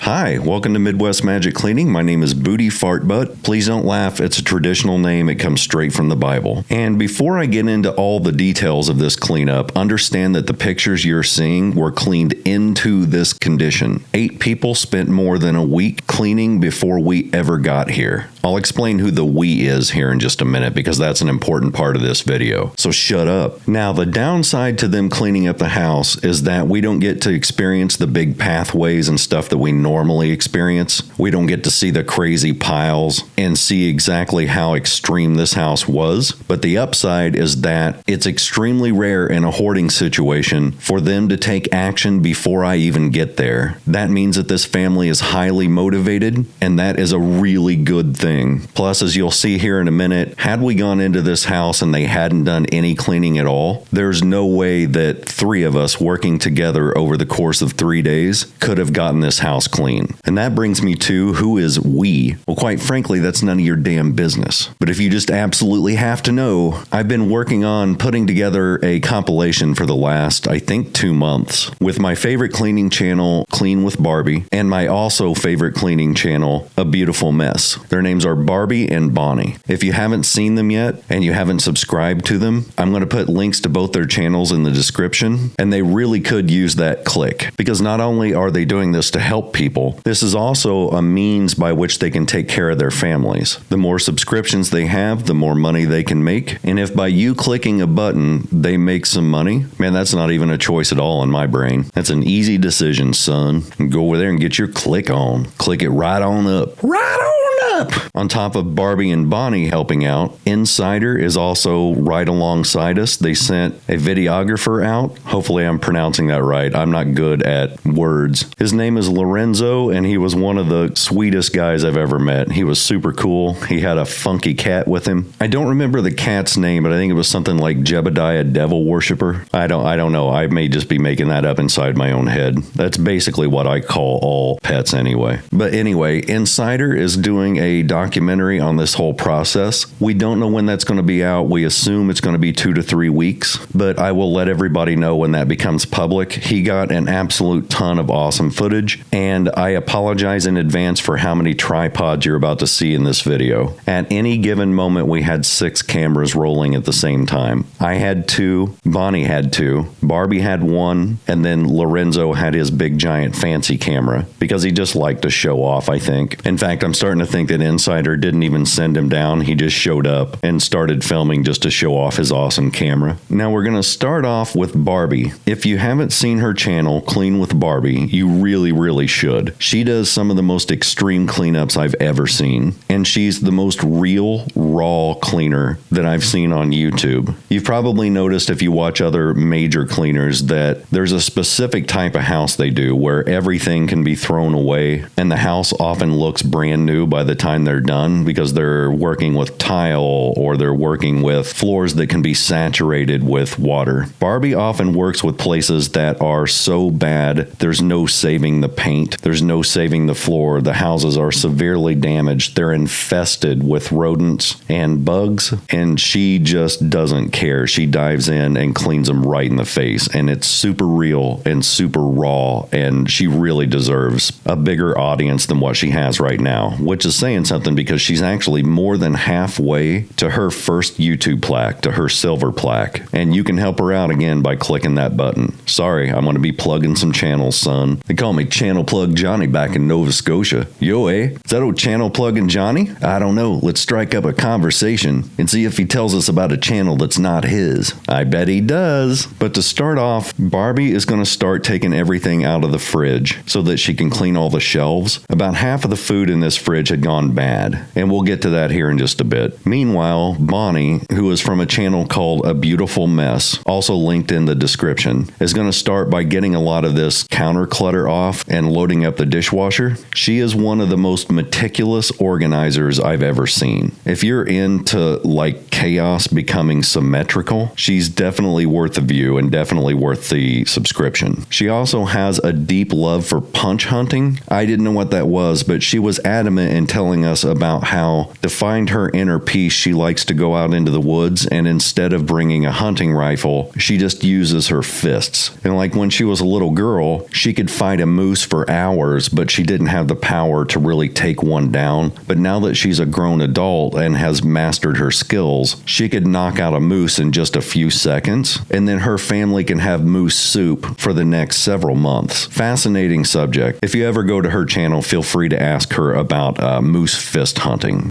Hi, welcome to Midwest Magic Cleaning. My name is Booty Fartbutt. Please don't laugh, it's a traditional name. It comes straight from the Bible. And before I get into all the details of this cleanup, understand that the pictures you're seeing were cleaned into this condition. 8 people spent more than a week cleaning before we ever got here. I'll explain who the we is here in just a minute because that's an important part of this video. So shut up. Now, the downside to them cleaning up the house is that we don't get to experience the big pathways and stuff that we normally experience. We don't get to see the crazy piles and see exactly how extreme this house was. But the upside is that it's extremely rare in a hoarding situation for them to take action before I even get there. That means that this family is highly motivated, and that is a really good thing. Plus, as you'll see here in a minute, had we gone into this house and they hadn't done any cleaning at all, there's no way that 3 of us working together over the course of 3 days could have gotten this house clean. And that brings me to who is we? Well, quite frankly, that's none of your damn business. But if you just absolutely have to know, I've been working on putting together a compilation for the last, I think, 2 months with my favorite cleaning channel, Clean with Barbie, and my also favorite cleaning channel, A Beautiful Mess. Their names are Barbie and Bonnie. If you haven't seen them yet and you haven't subscribed to them, I'm going to put links to both their channels in the description, and they really could use that click because not only are they doing this to help people, this is also a means by which they can take care of their families. The more subscriptions they have, the more money they can make, and if by you clicking a button they make some money, man, that's not even a choice at all in my brain. That's an easy decision, son. Go over there and get your click on. Click it right on up. Right on up! On top of Barbie and Bonnie helping out, Insider is also right alongside us. They sent a videographer out. Hopefully I'm pronouncing that right. I'm not good at words. His name is Lorenzo, and he was one of the sweetest guys I've ever met. He was super cool. He had a funky cat with him. I don't remember the cat's name, but I think it was something like Jebediah Devil Worshipper. I don't know. I may just be making that up inside my own head. That's basically what I call all pets anyway. But anyway, Insider is doing a documentary on this whole process. We don't know when that's going to be out. We assume it's going to be 2 to 3 weeks, but I will let everybody know when that becomes public. He got an absolute ton of awesome footage, and I apologize in advance for how many tripods you're about to see in this video. At any given moment, we had 6 cameras rolling at the same time. I had 2, Bonnie had 2, Barbie had 1, and then Lorenzo had his big giant fancy camera because he just liked to show off, I think. In fact, I'm starting to think that Insider didn't even send him down. He just showed up and started filming just to show off his awesome camera. Now we're going to start off with Barbie. If you haven't seen her channel, Clean with Barbie, you really should. She does some of the most extreme cleanups I've ever seen, and she's the most real, raw cleaner that I've seen on YouTube. You've probably noticed if you watch other major cleaners that there's a specific type of house they do where everything can be thrown away, and the house often looks brand new by the time they're done because they're working with tile or they're working with floors that can be saturated with water. Barbie often works with places that are so bad there's no saving the paint, there's no saving the floor. The houses are severely damaged, they're infested with rodents and bugs, and she just doesn't care. She dives in and cleans them right in the face, and it's super real and super raw, and she really deserves a bigger audience than what she has right now, which is saying something because she's actually more than halfway to her first YouTube plaque, to her silver plaque. And you can help her out again by clicking that button. Sorry, I'm going to be plugging some channels, son. They call me Channel Plug Johnny back in Nova Scotia. Yo, eh? Is that old Channel Plugging Johnny? I don't know. Let's strike up a conversation and see if he tells us about a channel that's not his. I bet he does. But to start off, Barbie is going to start taking everything out of the fridge so that she can clean all the shelves. About half of the food in this fridge had gone bad, and we'll get to that here in just a bit. Meanwhile, Bonnie, who is from a channel called A Beautiful Mess, also linked in the description, is going to start by getting a lot of this counter clutter off and loading up the dishwasher. She is one of the most meticulous organizers I've ever seen. If you're into like chaos becoming symmetrical, she's definitely worth the view and definitely worth the subscription. She also has a deep love for punch hunting. I didn't know what that was, but she was adamant in telling telling us about how to find her inner peace, she likes to go out into the woods, and instead of bringing a hunting rifle, she just uses her fists. And like when she was a little girl, she could fight a moose for hours, but she didn't have the power to really take one down. But now that she's a grown adult and has mastered her skills, she could knock out a moose in just a few seconds, and then her family can have moose soup for the next several months. Fascinating subject. If you ever go to her channel, feel free to ask her about moose fist hunting.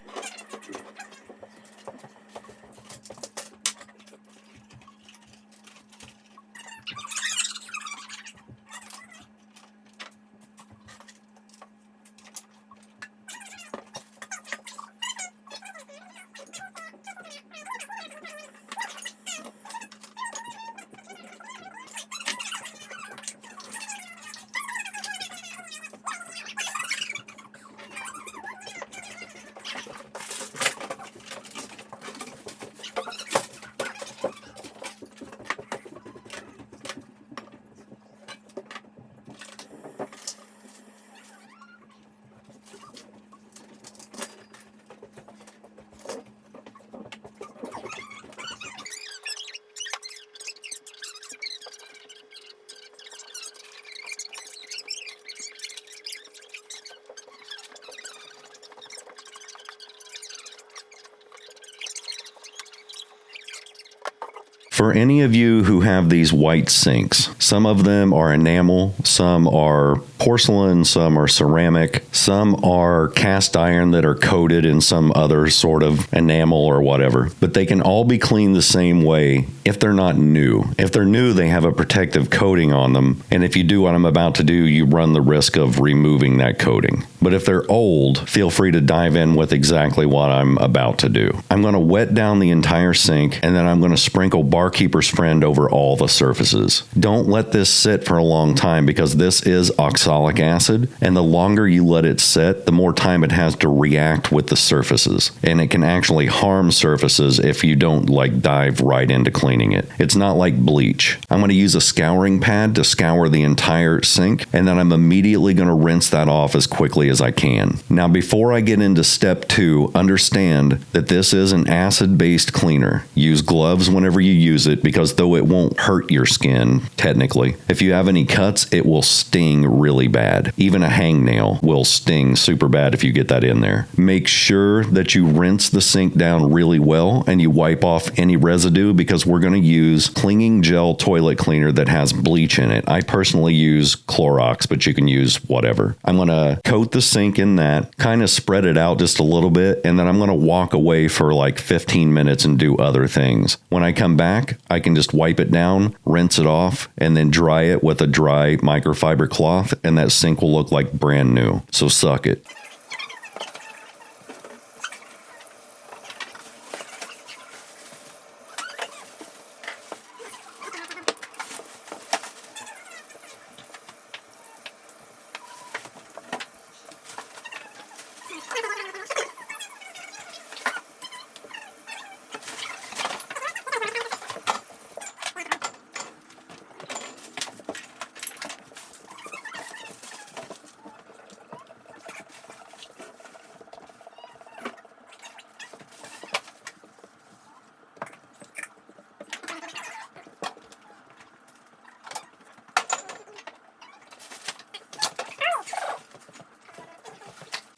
For any of you who have these white sinks, some of them are enamel, some are porcelain, some are ceramic, some are cast iron that are coated in some other sort of enamel or whatever. But they can all be cleaned the same way if they're not new. If they're new, they have a protective coating on them. And if you do what I'm about to do, you run the risk of removing that coating. But if they're old, feel free to dive in with exactly what I'm about to do. I'm going to wet down the entire sink, and then I'm going to sprinkle Barkeeper's Friend over all the surfaces. Don't let this sit for a long time because this is oxalic acid, and the longer you let it sit, the more time it has to react with the surfaces. And it can actually harm surfaces if you don't dive right into cleaning it. It's not like bleach. I'm going to use a scouring pad to scour the entire sink, and then I'm immediately going to rinse that off as quickly as I can. Now, before I get into step 2, understand that this is an acid-based cleaner. Use gloves whenever you use it because though it won't hurt your skin, technically, if you have any cuts, it will sting really bad. Even a hangnail will sting super bad if you get that in there. Make sure that you rinse the sink down really well and you wipe off any residue because we're going to use clinging gel toilet cleaner that has bleach in it. I personally use Clorox, but you can use whatever. I'm going to coat the sink in that, kind of spread it out just a little bit, and then I'm going to walk away for 15 minutes and do other things. When I come back, I can just wipe it down, rinse it off, and then dry it with a dry microfiber cloth, and that sink will look like brand new. So suck it.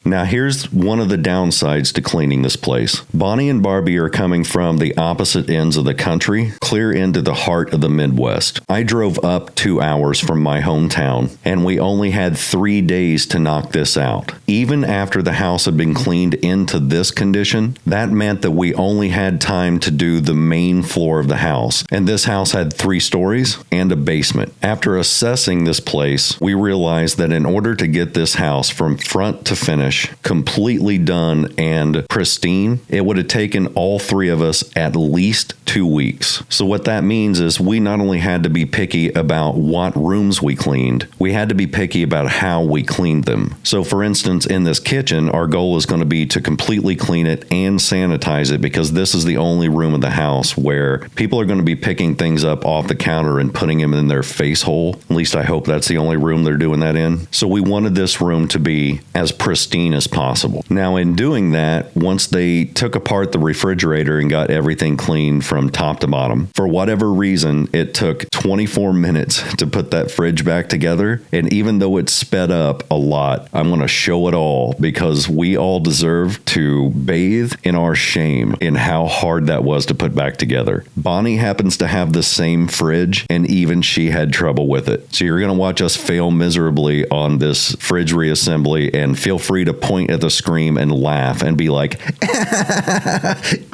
Now here's one of the downsides to cleaning this place. Bonnie and Barbie are coming from the opposite ends of the country, clear into the heart of the Midwest. I drove up 2 hours from my hometown, and we only had 3 days to knock this out. Even after the house had been cleaned into this condition, that meant that we only had time to do the main floor of the house, and this house had 3 stories and a basement. After assessing this place, we realized that in order to get this house from front to finish, completely done and pristine, it would have taken all 3 of us at least 2 weeks. So what that means is we not only had to be picky about what rooms we cleaned, we had to be picky about how we cleaned them. So for instance, in this kitchen, our goal is going to be to completely clean it and sanitize it, because this is the only room in the house where people are going to be picking things up off the counter and putting them in their face hole. At least I hope that's the only room they're doing that in. So we wanted this room to be as pristine as possible. Now, in doing that, once they took apart the refrigerator and got everything clean from top to bottom, for whatever reason, it took 24 minutes to put that fridge back together. And even though it sped up a lot, I'm going to show it all, because we all deserve to bathe in our shame in how hard that was to put back together. Bonnie happens to have the same fridge, and even she had trouble with it. So you're going to watch us fail miserably on this fridge reassembly, and feel free to point at the screen and laugh and be like,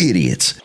idiots.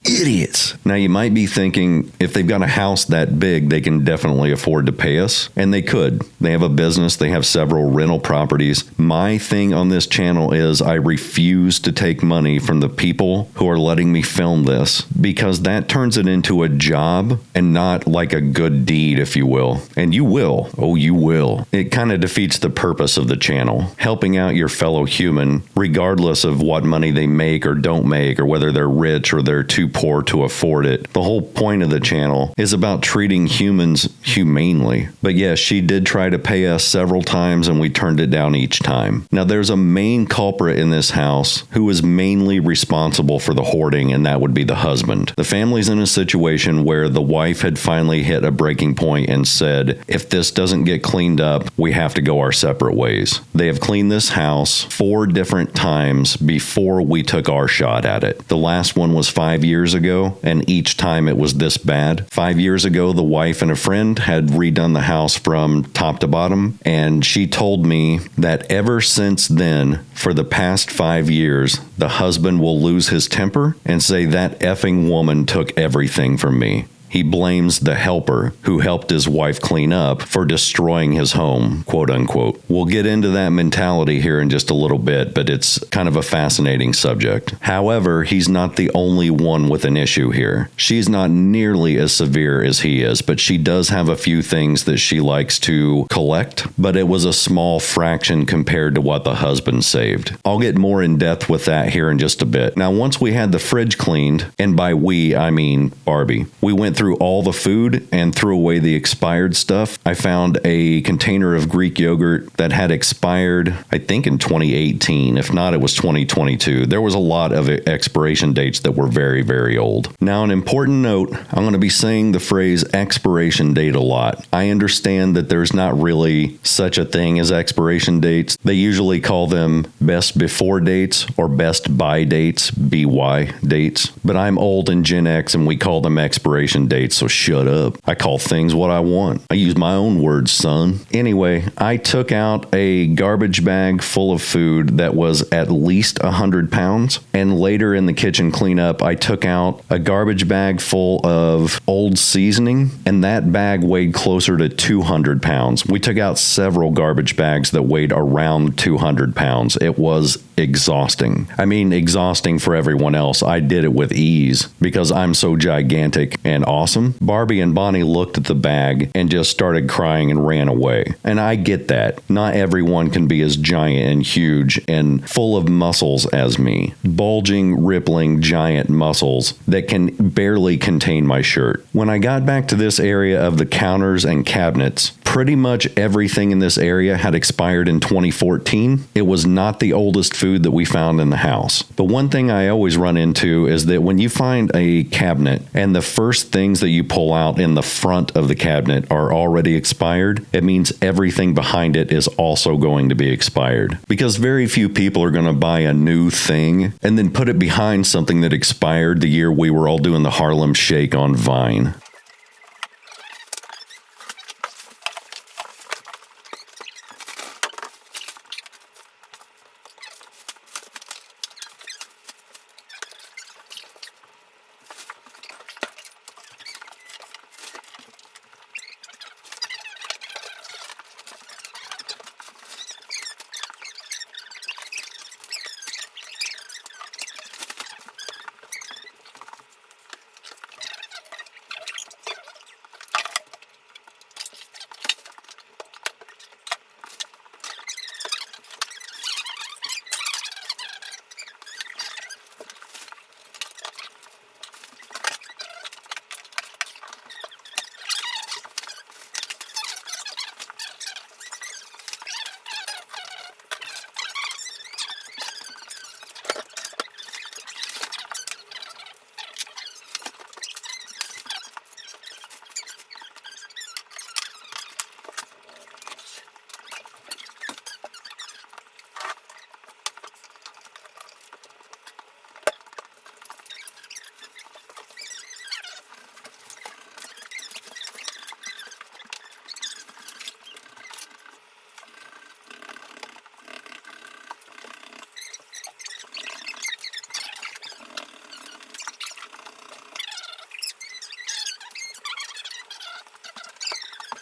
Idiots. Now, you might be thinking, if they've got a house that big, they can definitely afford to pay us. And they could. They have a business. They have several rental properties. My thing on this channel is I refuse to take money from the people who are letting me film this, because that turns it into a job and not like a good deed, if you will. And you will. Oh, you will. It kind of defeats the purpose of the channel. Helping out your fellow human, regardless of what money they make or don't make, or whether they're rich or they're too poor to afford it. The whole point of the channel is about treating humans humanely. But yes, she did try to pay us several times, and we turned it down each time. Now, there's a main culprit in this house who is mainly responsible for the hoarding, and that would be the husband. The family's in a situation where the wife had finally hit a breaking point and said, if this doesn't get cleaned up, we have to go our separate ways. They have cleaned this house 4 different times before we took our shot at it. The last one was 5 years ago, and each time it was this bad. 5 years ago, the wife and a friend had redone the house from top to bottom, and she told me that ever since then, for the past 5 years, the husband will lose his temper and say that effing woman took everything from me. He blames the helper who helped his wife clean up for destroying his home, quote unquote. We'll get into that mentality here in just a little bit, but it's kind of a fascinating subject. However, he's not the only one with an issue here. She's not nearly as severe as he is, but she does have a few things that she likes to collect, but it was a small fraction compared to what the husband saved. I'll get more in depth with that here in just a bit. Now, once we had the fridge cleaned, and by we, I mean Barbie, we went through all the food and threw away the expired stuff. I found a container of Greek yogurt that had expired, I think in 2018. If not, it was 2022. There was a lot of expiration dates that were very, very old. Now, an important note, I'm going to be saying the phrase expiration date a lot. I understand that there's not really such a thing as expiration dates. They usually call them best before dates or best by dates, BY dates. But I'm old and Gen X, and we call them expiration dates, so shut up. I call things what I want. I use my own words, son. Anyway, I took out a garbage bag full of food that was at least 100 pounds, and later in the kitchen cleanup, I took out a garbage bag full of old seasoning, and that bag weighed closer to 200 pounds. We took out several garbage bags that weighed around 200 pounds. It was exhausting. I mean, exhausting for everyone else. I did it with ease because I'm so gigantic and awesome. Barbie and Bonnie looked at the bag and just started crying and ran away. And I get that. Not everyone can be as giant and huge and full of muscles as me. Bulging, rippling, giant muscles that can barely contain my shirt. When I got back to this area of the counters and cabinets, pretty much everything in this area had expired in 2014. It was not the oldest food that we found in the house. But one thing I always run into is that when you find a cabinet and the first thing things that you pull out in the front of the cabinet are already expired, it means everything behind it is also going to be expired. Because very few people are going to buy a new thing and then put it behind something that expired the year we were all doing the Harlem Shake on Vine.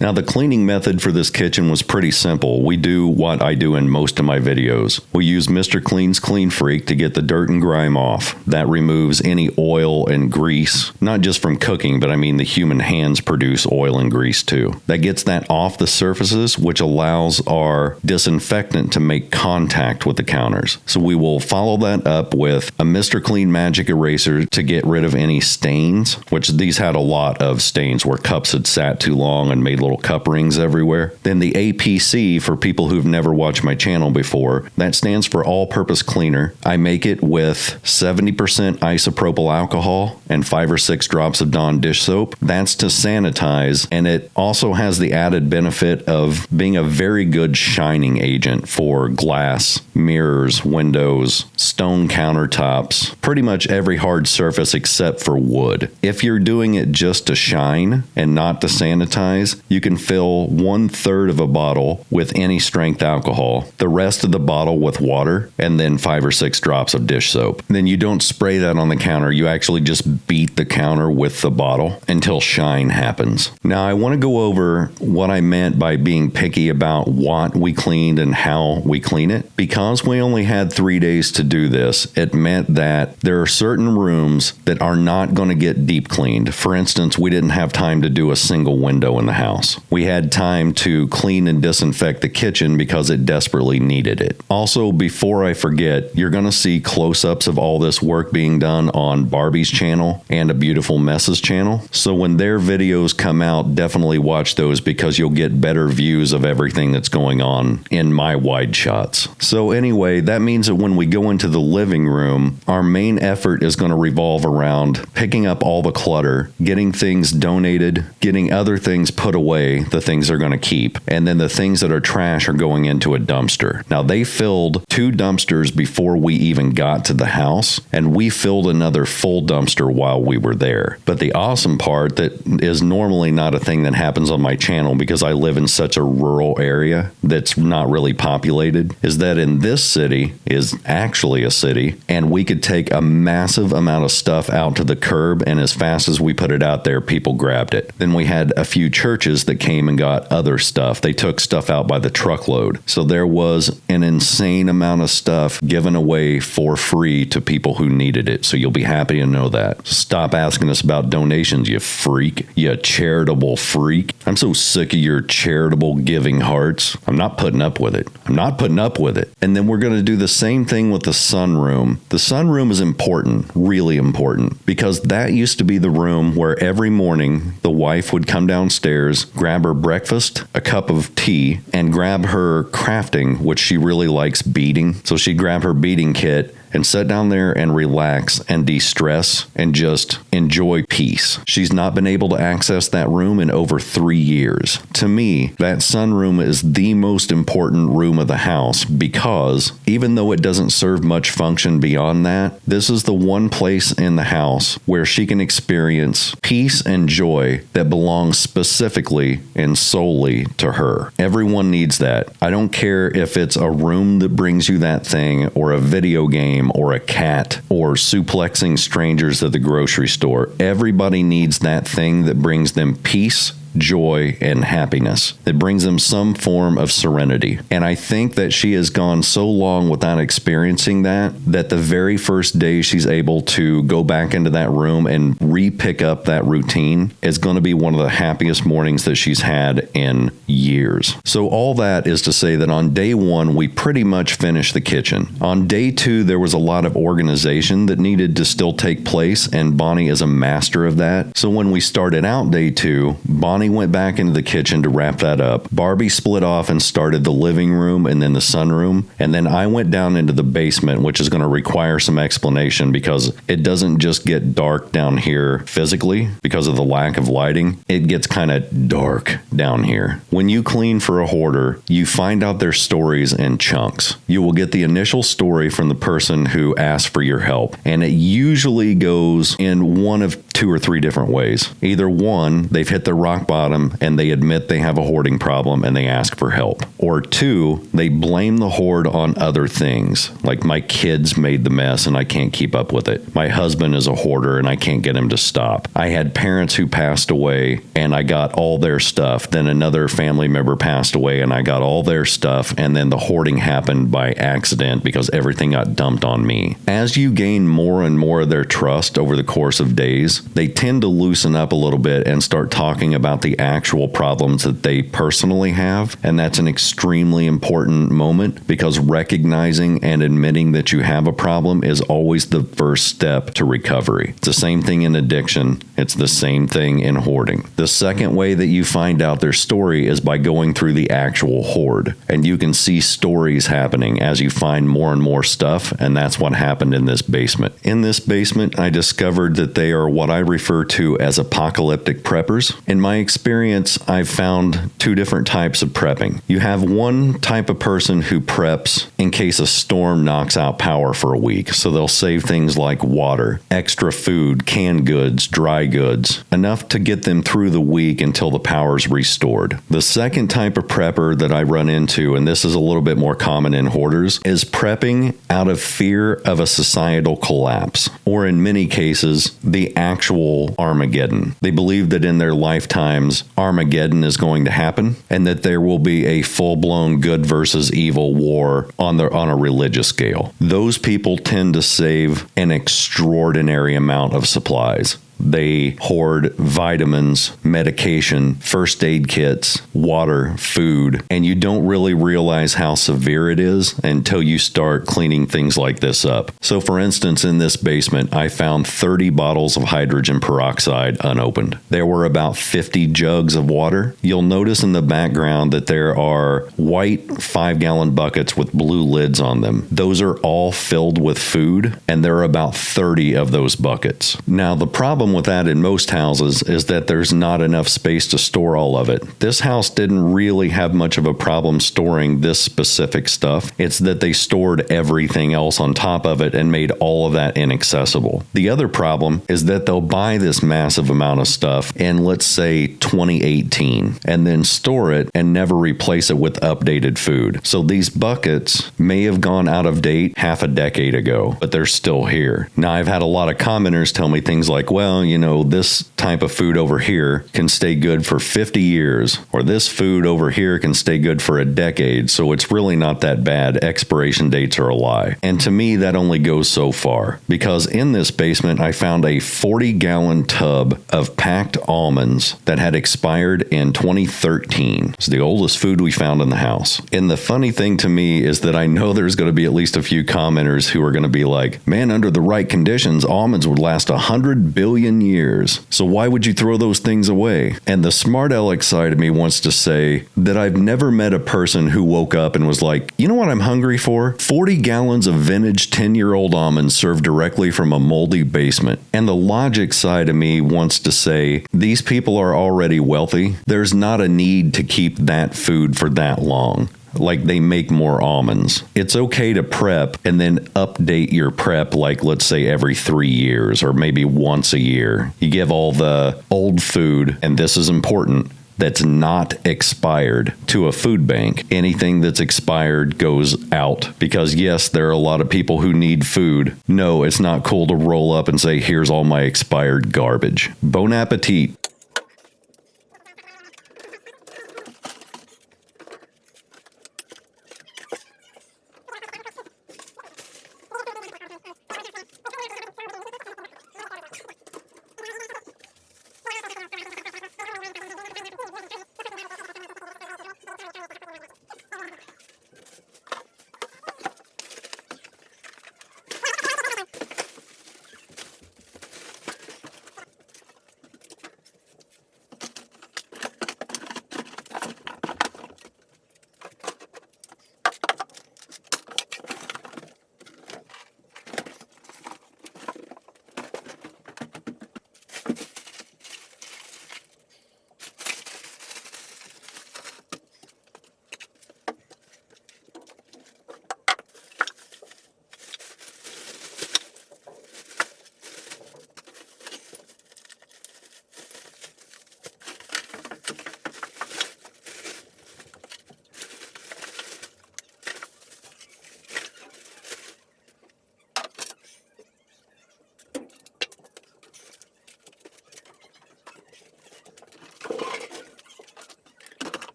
Now, the cleaning method for this kitchen was pretty simple. We do what I do in most of my videos. We use Mr. Clean's Clean Freak to get the dirt and grime off. That removes any oil and grease, not just from cooking, but I mean the human hands produce oil and grease too. That gets that off the surfaces, which allows our disinfectant to make contact with the counters. So we will follow that up with a Mr. Clean Magic Eraser to get rid of any stains, which these had a lot of stains where cups had sat too long and made little cup rings everywhere. Then the APC, for people who've never watched my channel before, that stands for all-purpose cleaner. I make it with 70% isopropyl alcohol and 5 or 6 drops of Dawn dish soap. That's to sanitize, and it also has the added benefit of being a very good shining agent for glass, mirrors, windows, stone countertops, pretty much every hard surface except for wood. If you're doing it just to shine and not to sanitize, you can fill 1/3 of a bottle with any strength alcohol, the rest of the bottle with water, and then 5 or 6 drops of dish soap. Then you don't spray that on the counter. You actually just beat the counter with the bottle until shine happens. Now, I want to go over what I meant by being picky about what we cleaned and how we clean it. Because we only had 3 days to do this, it meant that there are certain rooms that are not going to get deep cleaned. For instance, we didn't have time to do a single window in the house. We had time to clean and disinfect the kitchen because it desperately needed it. Also, before I forget, you're going to see close-ups of all this work being done on Barbie's channel and A Beautiful Mess's channel. So when their videos come out, definitely watch those because you'll get better views of everything that's going on in my wide shots. So anyway, that means that when we go into the living room, our main effort is going to revolve around picking up all the clutter, getting things donated, getting other things put away, the things they're going to keep, and then the things that are trash are going into a dumpster. Now, they filled 2 dumpsters before we even got to the house, and we filled another full dumpster while we were there. But the awesome part that is normally not a thing that happens on my channel because I live in such a rural area that's not really populated is that in this city is actually a city, and we could take a massive amount of stuff out to the curb, and as fast as we put it out there, people grabbed it. Then we had a few churches that came and got other stuff. They took stuff out by the truckload. So there was an insane amount of stuff given away for free to people who needed it. So you'll be happy to know that. Stop asking us about donations, you freak. You charitable freak. I'm so sick of your charitable giving hearts. I'm not putting up with it. I'm not putting up with it. And then we're going to do the same thing with the sunroom. The sunroom is important, really important, because that used to be the room where every morning the wife would come downstairs, grab her breakfast, a cup of tea, and grab her crafting, which she really likes beading. So she'd grab her beading kit and sit down there and relax and de-stress and just enjoy peace. She's not been able to access that room in over 3 years. To me, that sunroom is the most important room of the house because even though it doesn't serve much function beyond that, this is the one place in the house where she can experience peace and joy that belongs specifically and solely to her. Everyone needs that. I don't care if it's a room that brings you that thing, or a video game, or a cat, or suplexing strangers at the grocery store. Everybody needs that thing that brings them peace, joy, and happiness, that brings them some form of serenity. And I think that she has gone so long without experiencing that the very first day she's able to go back into that room and re-pick up that routine is going to be one of the happiest mornings that she's had in years. So all that is to say that on day 1, we pretty much finished the kitchen. On day 2, there was a lot of organization that needed to still take place, and Bonnie is a master of that. So when we started out day 2, Bonnie went back into the kitchen to wrap that up. Barbie split off and started the living room and then the sunroom. And then I went down into the basement, which is going to require some explanation because it doesn't just get dark down here physically because of the lack of lighting. It gets kind of dark down here. When you clean for a hoarder, you find out their stories in chunks. You will get the initial story from the person who asked for your help. And it usually goes in one of 2 or 3 different ways. Either 1, they've hit their rock bottom and they admit they have a hoarding problem and they ask for help. Or 2, they blame the hoard on other things, like my kids made the mess and I can't keep up with it. My husband is a hoarder and I can't get him to stop. I had parents who passed away and I got all their stuff. Then another family member passed away and I got all their stuff, and then the hoarding happened by accident because everything got dumped on me. As you gain more and more of their trust over the course of days, they tend to loosen up a little bit and start talking about the actual problems that they personally have. And that's an extremely important moment because recognizing and admitting that you have a problem is always the first step to recovery. It's the same thing in addiction. It's the same thing in hoarding. The second way that you find out their story is by going through the actual hoard. And you can see stories happening as you find more and more stuff. And that's what happened in this basement. In this basement, I discovered that they are what I refer to as apocalyptic preppers. In my experience, I've found 2 different types of prepping. You have one type of person who preps in case a storm knocks out power for a week. So they'll save things like water, extra food, canned goods, dry goods, enough to get them through the week until the power's restored. The second type of prepper that I run into, and this is a little bit more common in hoarders, is prepping out of fear of a societal collapse, or in many cases, the actual Armageddon. They believe that in their lifetimes, Armageddon is going to happen, and that there will be a full-blown good versus evil war on a religious scale. Those people tend to save an extraordinary amount of supplies. They hoard vitamins, medication, first aid kits, water, food, and you don't really realize how severe it is until you start cleaning things like this up. So for instance, in this basement, I found 30 bottles of hydrogen peroxide unopened. There were about 50 jugs of water. You'll notice in the background that there are white 5-gallon buckets with blue lids on them. Those are all filled with food, and there are about 30 of those buckets. Now, the problem with that in most houses is that there's not enough space to store all of it. This house didn't really have much of a problem storing this specific stuff. It's that they stored everything else on top of it and made all of that inaccessible. The other problem is that they'll buy this massive amount of stuff in, let's say, 2018, and then store it and never replace it with updated food. So these buckets may have gone out of date half a decade ago, but they're still here. Now, I've had a lot of commenters tell me things like, well, this type of food over here can stay good for 50 years, or this food over here can stay good for a decade, so it's really not that bad. Expiration dates are a lie. And to me, that only goes so far, because in this basement, I found a 40-gallon tub of packed almonds that had expired in 2013. It's the oldest food we found in the house. And the funny thing to me is that I know there's going to be at least a few commenters who are going to be like, man, under the right conditions, almonds would last 100 billion million years. So why would you throw those things away? And the smart aleck side of me wants to say that I've never met a person who woke up and was like, you know what I'm hungry for? 40 gallons of vintage 10-year-old almonds served directly from a moldy basement. And the logic side of me wants to say, these people are already wealthy. There's not a need to keep that food for that long. Like they make more almonds. It's okay to prep and then update your prep, like let's say every 3 years or maybe once a year. You give all the old food, and this is important, that's not expired to a food bank. Anything that's expired goes out because yes, there are a lot of people who need food. No, it's not cool to roll up and say, here's all my expired garbage. Bon appetit.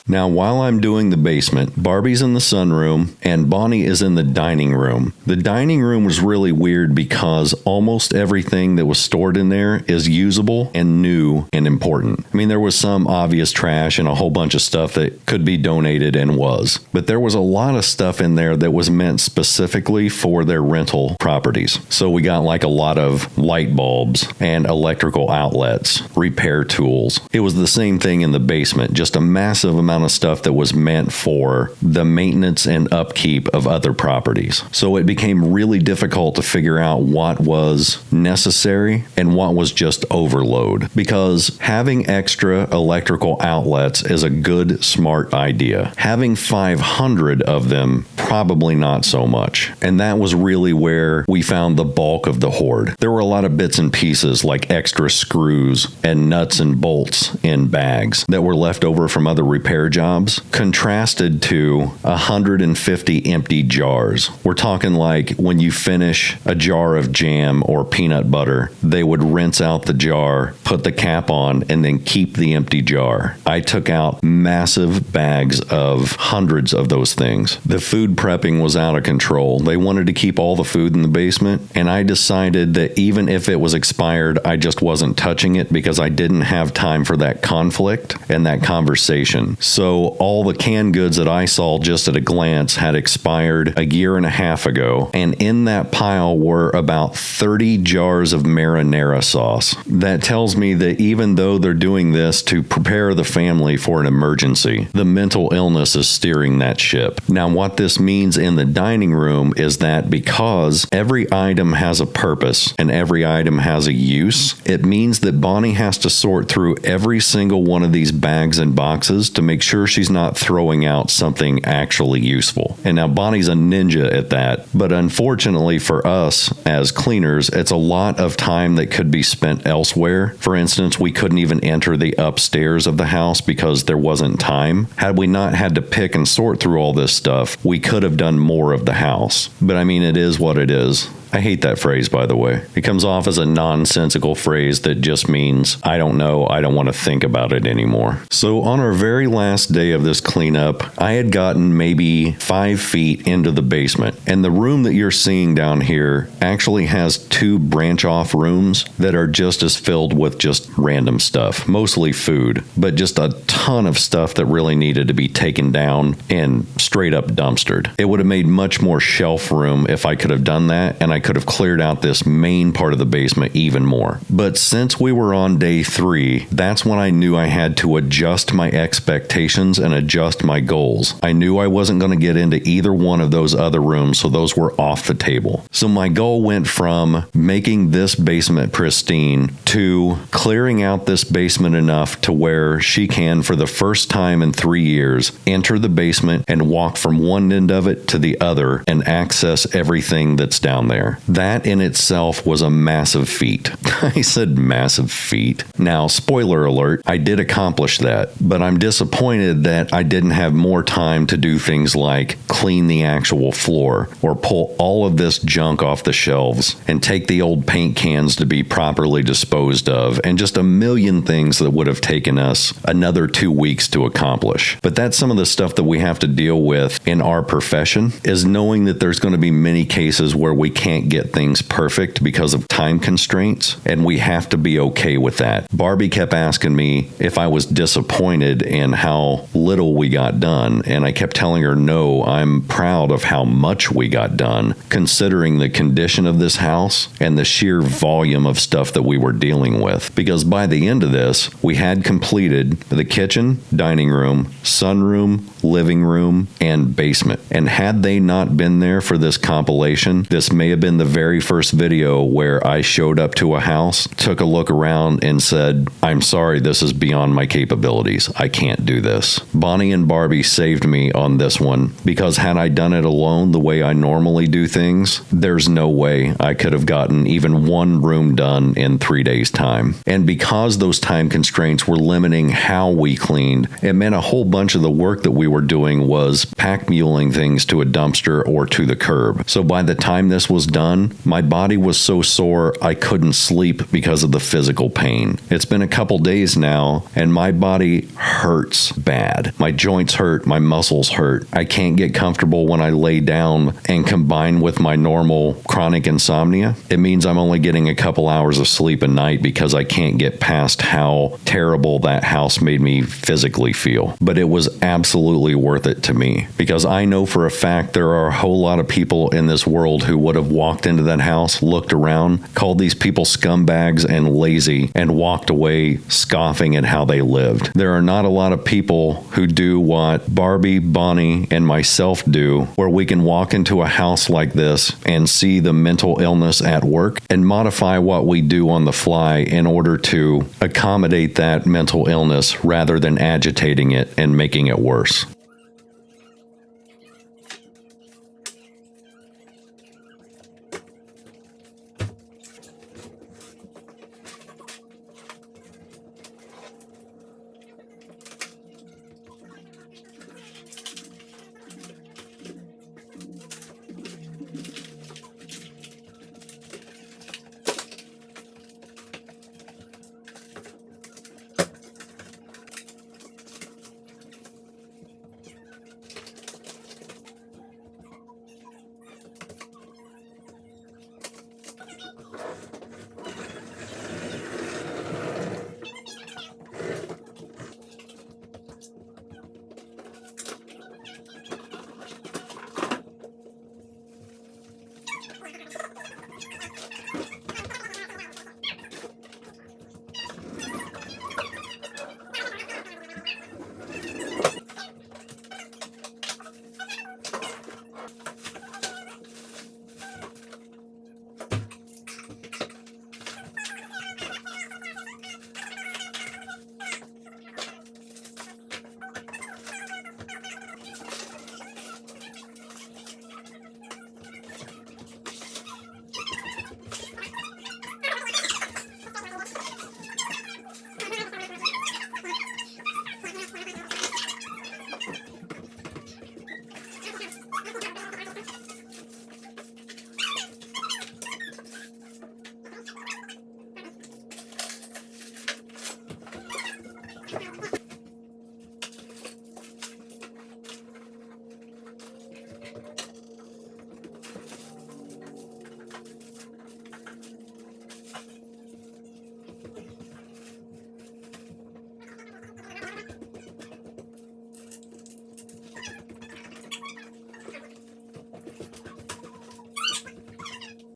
Now, while I'm doing the basement, Barbie's in the sunroom and Bonnie is in the dining room. The dining room was really weird because almost everything that was stored in there is usable and new and important. I mean, there was some obvious trash and a whole bunch of stuff that could be donated and was. But there was a lot of stuff in there that was meant specifically for their rental properties. So we got like a lot of light bulbs and electrical outlets, repair tools. It was the same thing in the basement, just a massive amount of stuff that was meant for the maintenance and upkeep of other properties. So it became really difficult to figure out what was necessary and what was just overload, because having extra electrical outlets is a good, smart idea. Having 500 of them, probably not so much. And that was really where we found the bulk of the hoard. There were a lot of bits and pieces like extra screws and nuts and bolts in bags that were left over from other repair jobs, contrasted to 150 empty jars. We're talking like when you finish a jar of jam or peanut butter, they would rinse out the jar, put the cap on, and then keep the empty jar. I took out massive bags of hundreds of those things. The food prepping was out of control. They wanted to keep all the food in the basement, and I decided that even if it was expired, I just wasn't touching it because I didn't have time for that conflict and that conversation. So all the canned goods that I saw just at a glance had expired a year and a half ago, and in that pile were about 30 jars of marinara sauce. That tells me that even though they're doing this to prepare the family for an emergency, the mental illness is steering that ship. Now, what this means in the dining room is that because every item has a purpose and every item has a use, it means that Bonnie has to sort through every single one of these bags and boxes to make sure she's not throwing out something actually useful. And now Bonnie's a ninja at that, but unfortunately for us as cleaners, it's a lot of time that could be spent elsewhere. For instance, we couldn't even enter the upstairs of the house because there wasn't time. Had we not had to pick and sort through all this stuff, we could have done more of the house. But I mean, it is what it is. I hate that phrase, by the way. It comes off as a nonsensical phrase that just means, I don't know, I don't want to think about it anymore. So on our very last day of this cleanup, I had gotten maybe 5 feet into the basement. And the room that you're seeing down here actually has 2 branch-off rooms that are just as filled with just random stuff, mostly food, but just a ton of stuff that really needed to be taken down and straight up dumpstered. It would have made much more shelf room if I could have done that, and I could have cleared out this main part of the basement even more. But since we were on day 3, that's when I knew I had to adjust my expectations and adjust my goals. I knew I wasn't going to get into either one of those other rooms, so those were off the table. So my goal went from making this basement pristine to clearing out this basement enough to where she can, for the first time in 3 years, enter the basement and walk from one end of it to the other and access everything that's down there. That in itself was a massive feat. I said massive feat. Now, spoiler alert, I did accomplish that, but I'm disappointed that I didn't have more time to do things like clean the actual floor or pull all of this junk off the shelves and take the old paint cans to be properly disposed of, and just a million things that would have taken us another 2 weeks to accomplish. But that's some of the stuff that we have to deal with in our profession, is knowing that there's going to be many cases where we can't get things perfect because of time constraints, and we have to be okay with that. Barbie kept asking me if I was disappointed in how little we got done, and I kept telling her no, I'm proud of how much we got done, considering the condition of this house and the sheer volume of stuff that we were dealing with. Because by the end of this, we had completed the kitchen, dining room, sunroom, living room, and basement. And had they not been there for this compilation, this may have been the very first video where I showed up to a house, took a look around, and said, I'm sorry, this is beyond my capabilities. I can't do this. Bonnie and Barbie saved me on this one, because had I done it alone the way I normally do things, there's no way I could have gotten even one room done in 3 days' time. And because those time constraints were limiting how we cleaned, it meant a whole bunch of the work that we were doing was pack muling things to a dumpster or to the curb. So by the time this was done, my body was so sore I couldn't sleep because of the physical pain. It's been a couple days now, and my body hurts bad. My joints hurt, my muscles hurt. I can't get comfortable when I lay down, and combined with my normal chronic insomnia, it means I'm only getting a couple hours of sleep a night because I can't get past how terrible that house made me physically feel. But it was absolutely worth it to me, because I know for a fact there are a whole lot of people in this world who would have walked into that house, looked around, called these people scumbags and lazy, and walked away scoffing at how they lived. There are not a lot of people who do what Barbie, Bonnie, and myself do, where we can walk into a house like this and see the mental illness at work and modify what we do on the fly in order to accommodate that mental illness rather than agitating it and making it worse.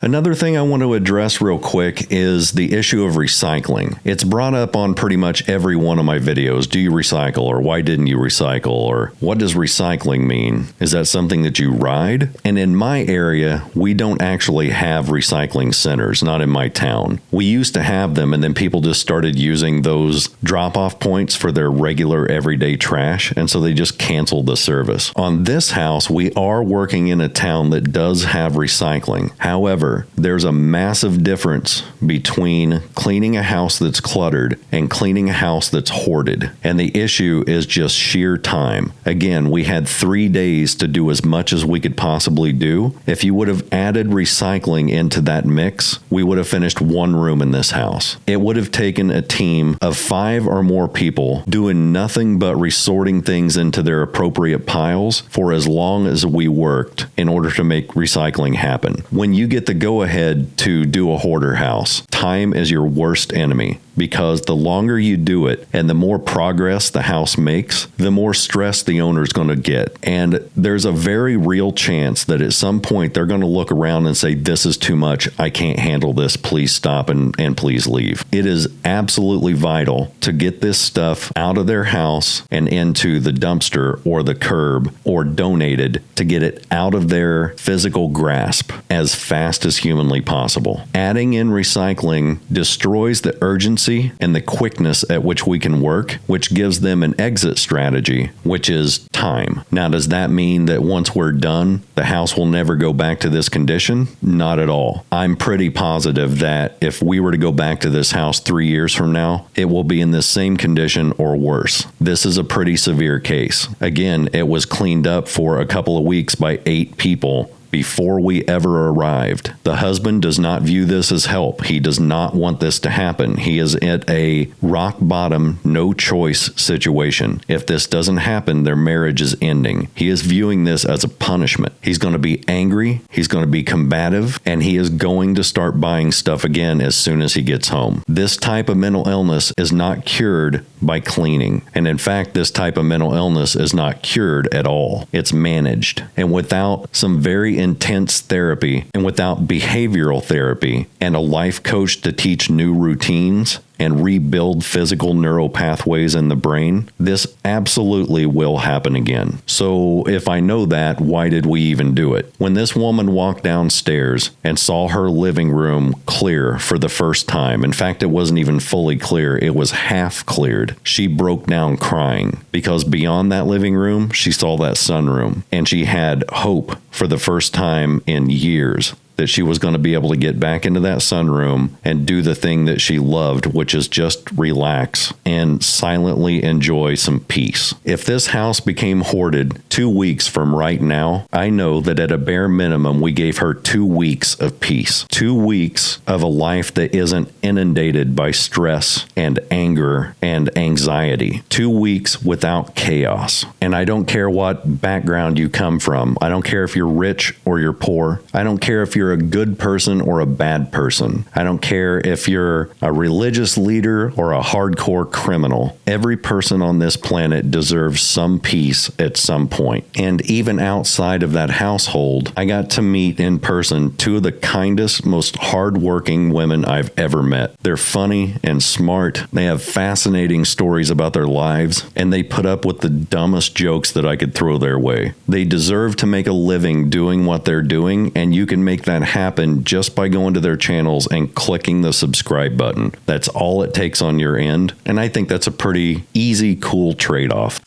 Another thing I want to address real quick is the issue of recycling. It's brought up on pretty much every one of my videos. Do you recycle? Or why didn't you recycle? Or what does recycling mean? Is that something that you ride? And in my area, we don't actually have recycling centers, not in my town. We used to have them, and then people just started using those drop-off points for their regular everyday trash, and so they just canceled the service. On this house, we are working in a town that does have recycling. However, there's a massive difference between cleaning a house that's cluttered and cleaning a house that's hoarded. And the issue is just sheer time. Again, we had 3 days to do as much as we could possibly do. If you would have added recycling into that mix, we would have finished one room in this house. It would have taken a team of 5 or more people doing nothing but resorting things into their appropriate piles for as long as we worked in order to make recycling happen. When you get the go ahead to do a hoarder house, time is your worst enemy, because the longer you do it and the more progress the house makes, the more stress the owner's going to get. And there's a very real chance that at some point they're going to look around and say, this is too much. I can't handle this. Please stop and please leave. It is absolutely vital to get this stuff out of their house and into the dumpster or the curb or donated, to get it out of their physical grasp as fast as humanly possible. Adding in recycling destroys the urgency and the quickness at which we can work, which gives them an exit strategy, which is time. Now, does that mean that once we're done, the house will never go back to this condition? Not at all. I'm pretty positive that if we were to go back to this house 3 years from now, it will be in the same condition or worse. This is a pretty severe case. Again, it was cleaned up for a couple of weeks by 8 people before we ever arrived. The husband does not view this as help. He does not want this to happen. He is at a rock bottom, no choice situation. If this doesn't happen, their marriage is ending. He is viewing this as a punishment. He's going to be angry, he's going to be combative, and he is going to start buying stuff again as soon as he gets home. This type of mental illness is not cured by cleaning. And in fact, this type of mental illness is not cured at all. It's managed. And without some very intense therapy, and without behavioral therapy and a life coach to teach new routines and rebuild physical neural pathways in the brain, this absolutely will happen again. So if I know that, why did we even do it? When this woman walked downstairs and saw her living room clear for the first time, in fact, it wasn't even fully clear, it was half cleared, she broke down crying, because beyond that living room, she saw that sunroom, and she had hope for the first time in years that she was going to be able to get back into that sunroom and do the thing that she loved, which is just relax and silently enjoy some peace. If this house became hoarded 2 weeks from right now, I know that at a bare minimum, we gave her 2 weeks of peace, 2 weeks of a life that isn't inundated by stress and anger and anxiety, 2 weeks without chaos. And I don't care what background you come from. I don't care if you're rich or you're poor. I don't care if you're a good person or a bad person. I don't care if you're a religious leader or a hardcore criminal. Every person on this planet deserves some peace at some point. And even outside of that household, I got to meet in person 2 of the kindest, most hardworking women I've ever met. They're funny and smart. They have fascinating stories about their lives, and they put up with the dumbest jokes that I could throw their way. They deserve to make a living doing what they're doing, and you can make that happen just by going to their channels and clicking the subscribe button. That's all it takes on your end, and I think that's a pretty easy, cool trade-off.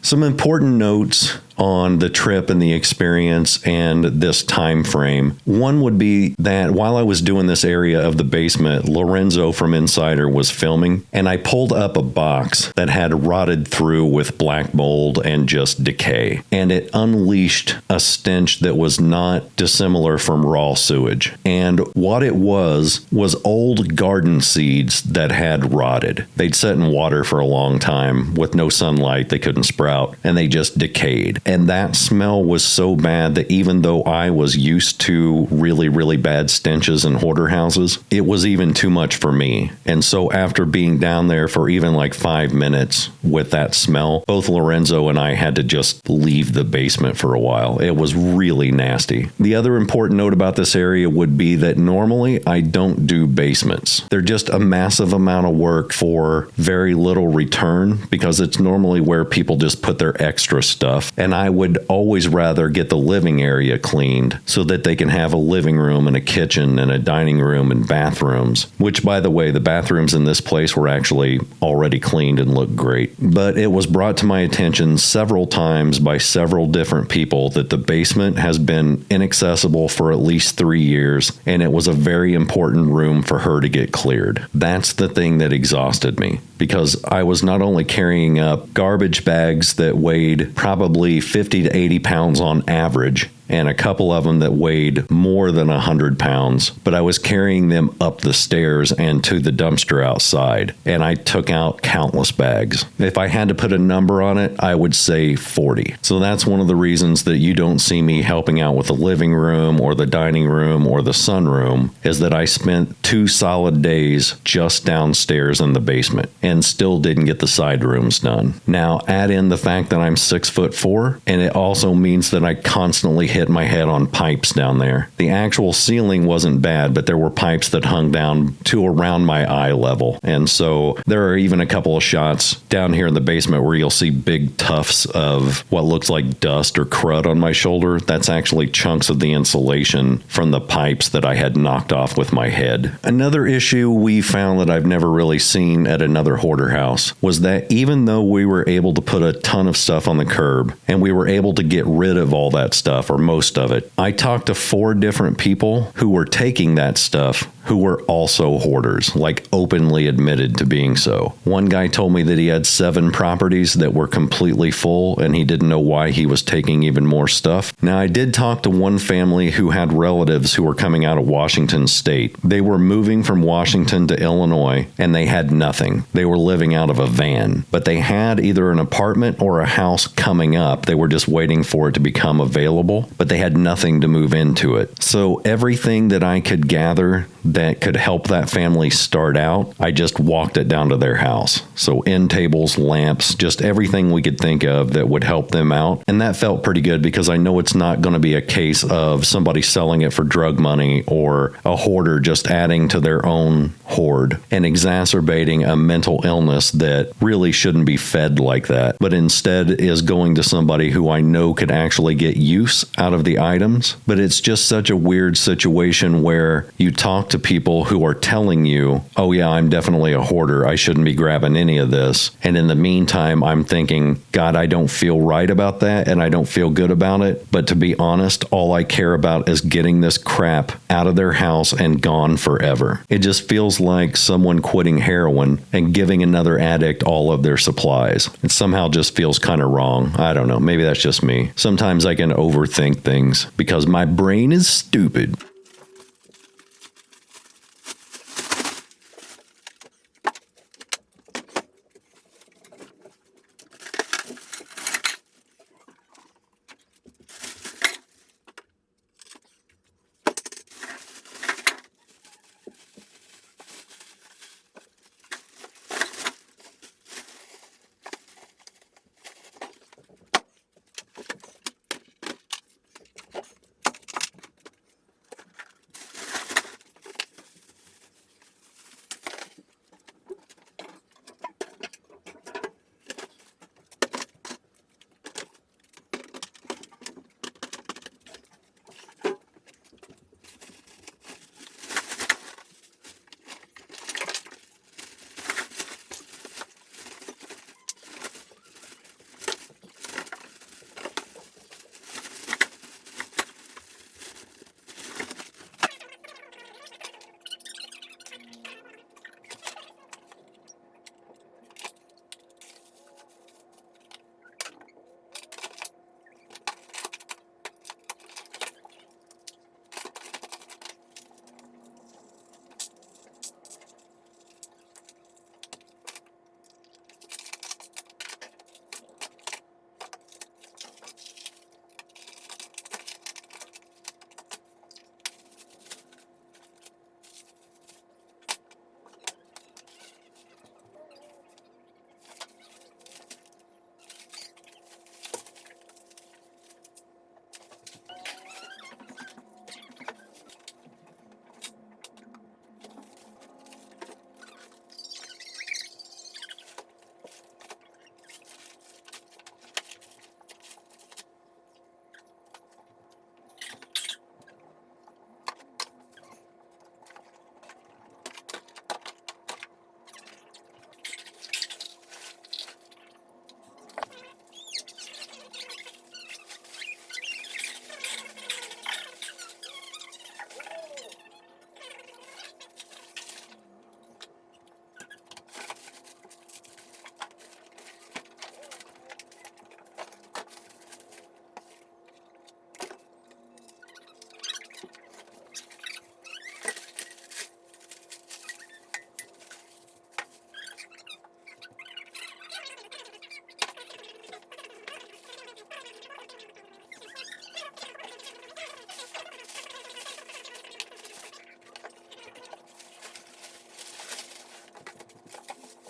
Some important notes on the trip and the experience and this time frame. One would be that while I was doing this area of the basement, Lorenzo from Insider was filming, and I pulled up a box that had rotted through with black mold and just decay, and it unleashed a stench that was not dissimilar from raw sewage. And what it was old garden seeds that had rotted. They'd sat in water for a long time with no sunlight, they couldn't sprout, and they just decayed. And that smell was so bad that even though I was used to really, really bad stenches in hoarder houses, it was even too much for me. And so after being down there for even like 5 minutes with that smell, both Lorenzo and I had to just leave the basement for a while. It was really nasty. The other important note about this area would be that normally I don't do basements. They're just a massive amount of work for very little return because it's normally where people just put their extra stuff. And I would always rather get the living area cleaned so that they can have a living room and a kitchen and a dining room and bathrooms, which, by the way, the bathrooms in this place were actually already cleaned and looked great. But it was brought to my attention several times by several different people that the basement has been inaccessible for at least 3 years, and it was a very important room for her to get cleared. That's the thing that exhausted me, because I was not only carrying up garbage bags that weighed probably 50 to 80 pounds on average, and a couple of them that weighed more than 100 pounds, but I was carrying them up the stairs and to the dumpster outside, and I took out countless bags. If I had to put a number on it, I would say 40. So that's one of the reasons that you don't see me helping out with the living room or the dining room or the sunroom, is that I spent 2 solid days just downstairs in the basement and still didn't get the side rooms done. Now add in the fact that I'm 6'4", and it also means that I constantly hit my head on pipes down there. The actual ceiling wasn't bad, but there were pipes that hung down to around my eye level. And so there are even a couple of shots down here in the basement where you'll see big tufts of what looks like dust or crud on my shoulder. That's actually chunks of the insulation from the pipes that I had knocked off with my head. Another issue we found that I've never really seen at another hoarder house was that even though we were able to put a ton of stuff on the curb and we were able to get rid of all that stuff, or most of it, I talked to 4 different people who were taking that stuff who were also hoarders, like openly admitted to being so. One guy told me that he had 7 properties that were completely full and he didn't know why he was taking even more stuff. Now, I did talk to one family who had relatives who were coming out of Washington State. They were moving from Washington to Illinois and they had nothing. They were living out of a van, but they had either an apartment or a house coming up. They were just waiting for it to become available, but they had nothing to move into it. So everything that I could gather that could help that family start out, I just walked it down to their house. So end tables, lamps, just everything we could think of that would help them out. And that felt pretty good because I know it's not going to be a case of somebody selling it for drug money or a hoarder just adding to their own hoard and exacerbating a mental illness that really shouldn't be fed like that, but instead is going to somebody who I know could actually get use out of the items. But it's just such a weird situation where you talk to people who are telling you, oh yeah, I'm definitely a hoarder, I shouldn't be grabbing any of this. And in the meantime, I'm thinking, God, I don't feel right about that and I don't feel good about it. But to be honest, all I care about is getting this crap out of their house and gone forever. It just feels like someone quitting heroin and giving another addict all of their supplies. It somehow just feels kind of wrong. I don't know. Maybe that's just me. Sometimes I can overthink things because my brain is stupid.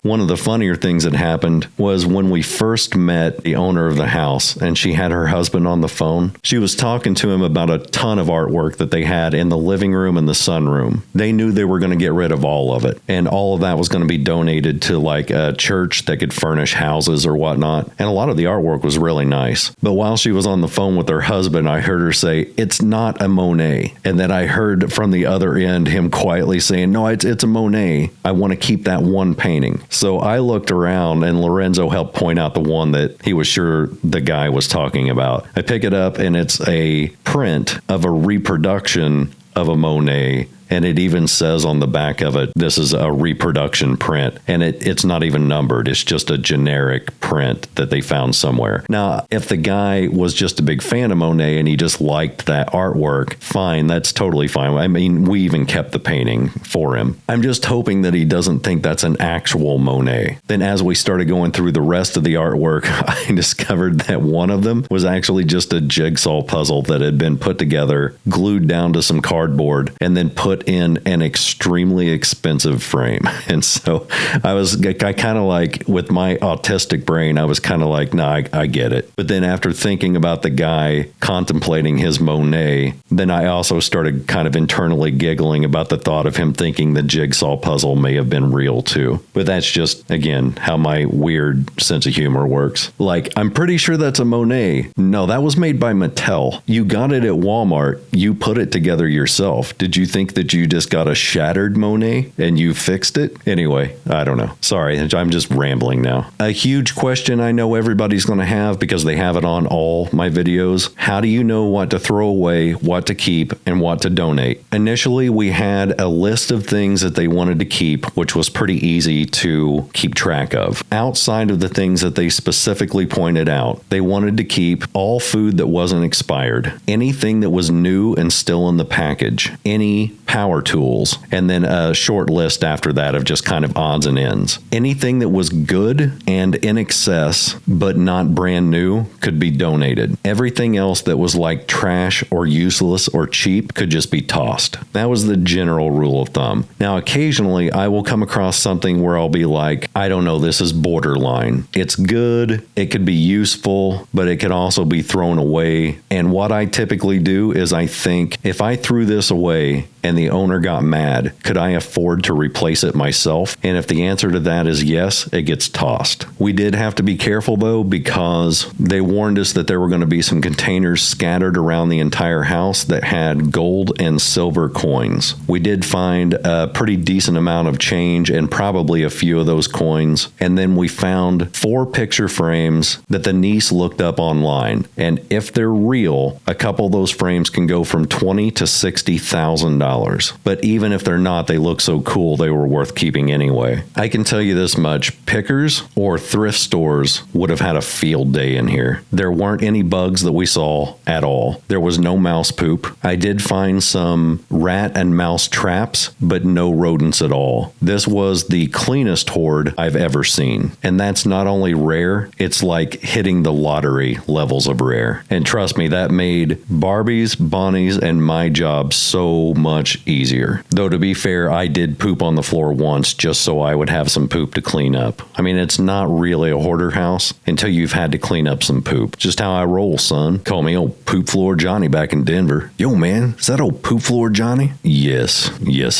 One of the funnier things that happened was when we first met the owner of the house and she had her husband on the phone. She was talking to him about a ton of artwork that they had in the living room and the sunroom. They knew they were going to get rid of all of it, and all of that was going to be donated to like a church that could furnish houses or whatnot. And a lot of the artwork was really nice. But while she was on the phone with her husband, I heard her say, "It's not a Monet." And then I heard from the other end him quietly saying, "No, it's a Monet. I want to keep that one painting." So I looked around and Lorenzo helped point out the one that he was sure the guy was talking about. I pick it up and it's a print of a reproduction of a Monet. And it even says on the back of it, this is a reproduction print. And it's not even numbered. It's just a generic print that they found somewhere. Now, if the guy was just a big fan of Monet and he just liked that artwork, fine, that's totally fine. I mean, we even kept the painting for him. I'm just hoping that he doesn't think that's an actual Monet. Then as we started going through the rest of the artwork, I discovered that one of them was actually just a jigsaw puzzle that had been put together, glued down to some cardboard, and then put in an extremely expensive frame. And so I kind of like, with my autistic brain, I was kind of like, nah, I get it. But then after thinking about the guy contemplating his Monet, then I also started kind of internally giggling about the thought of him thinking the jigsaw puzzle may have been real too. But that's just, again, how my weird sense of humor works. Like, I'm pretty sure that's a Monet. No, that was made by Mattel. You got it at Walmart. You put it together yourself. Did you think that you just got a shattered Monet and you fixed it? Anyway, I don't know. Sorry, I'm just rambling now. A huge question I know everybody's going to have, because they have it on all my videos: how do you know what to throw away, what to keep, and what to donate? Initially, we had a list of things that they wanted to keep, which was pretty easy to keep track of. Outside of the things that they specifically pointed out, they wanted to keep all food that wasn't expired, anything that was new and still in the package, any power tools, and then a short list after that of just kind of odds and ends. Anything that was good and in excess but not brand new could be donated. Everything else that was like trash or useless or cheap could just be tossed. That was the general rule of thumb. Now, occasionally I will come across something where I'll be like, I don't know, this is borderline. It's good, it could be useful, but it could also be thrown away. And what I typically do is I think, if I threw this away and the owner got mad, could I afford to replace it myself? And if the answer to that is yes, it gets tossed. We did have to be careful though, because they warned us that there were going to be some containers scattered around the entire house that had gold and silver coins. We did find a pretty decent amount of change and probably a few of those coins. And then we found 4 picture frames that the niece looked up online. And if they're real, a couple of those frames can go from $20,000 to $60,000. But even if they're not, they look so cool, they were worth keeping anyway. I can tell you this much: pickers or thrift stores would have had a field day in here. There weren't any bugs that we saw at all. There was no mouse poop. I did find some rat and mouse traps, but no rodents at all. This was the cleanest hoard I've ever seen. And that's not only rare, it's like hitting the lottery levels of rare. And trust me, that made Barbie's, Bonnie's, and my job so much easier. Though to be fair, I did poop on the floor once just so I would have some poop to clean up. I mean, it's not really a hoarder house until you've had to clean up some poop. Just how I roll, son. Call me old Poop Floor Johnny back in Denver. Yo, man, is that old Poop Floor Johnny? Yes,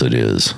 it is.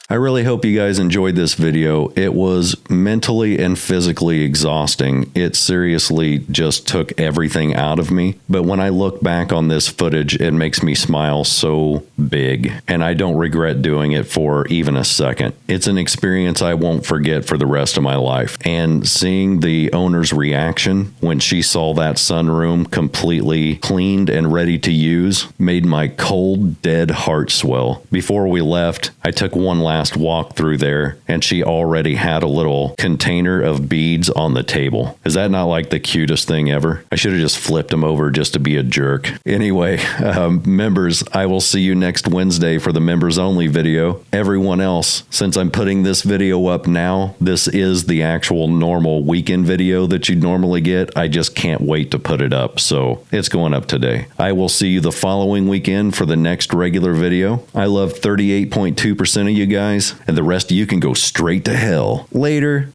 I really hope you guys enjoyed this video. It was mentally and physically exhausting. It seriously just took everything out of me. But when I look back on this footage, it makes me smile so big, and I don't regret doing it for even a second. It's an experience I won't forget for the rest of my life. And seeing the owner's reaction when she saw that sunroom completely cleaned and ready to use made my cold, dead heart swell. Before we left, I took one last walk through there, and she already had a little container of beads on the table. Is that not like the cutest thing ever? I should have just flipped them over just to be a jerk. Anyway, members, I will see you next Wednesday for the members only video. Everyone else, since I'm putting this video up now, this is the actual normal weekend video that you'd normally get. I just can't wait to put it up, so it's going up today. I will see you the following weekend for the next regular video. I love 38.2% of you guys, and the rest of you can go straight to hell. Later.